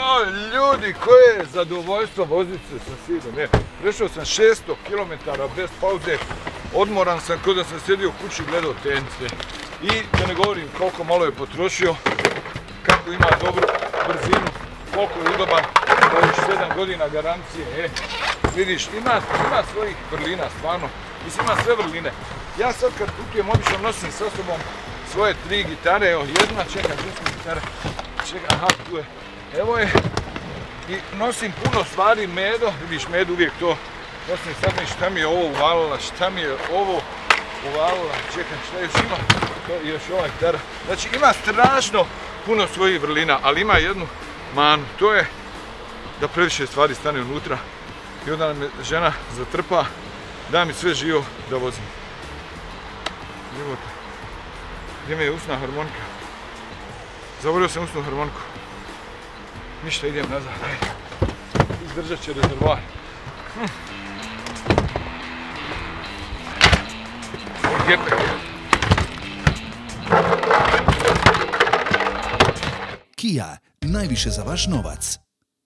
Joj, ljudi, koje je zadovoljstvo voziti se sa sinom. Prešao sam 600 km bez pauze, odmoran sam kao da sam sjedio u kući i gledao tenice. I da ne govorim koliko malo je potrošio, kako ima dobru brzinu, koliko je udoban, ovih 7 godina garancije. Vidiš, ima svojih vrlina, stvarno. Mislim, ima sve vrline. Ja sad kad putujem, obično nosim sa sobom svoje 3 gitare, evo jedna, čekaj, gitara, čekaj, aha, tu je, evo je, i nosim puno stvari, medo, vidiš, medo uvijek to nosim, sad mi šta mi je ovo uvalila, šta mi je ovo uvalila, čekaj, šta još ima, to još ova gitara, znači ima strašno puno svojih vrlina, ali ima jednu manu, to je da previše stvari stane unutra i onda me žena zatrpa, da mi sve živo da vozim. Živote. Gdje mi je usna harmonika? Zaboravio sam usnu harmoniku. Ništa, idem nazad. Izdržat će rezervoar. Kia, najviše za vaš novac.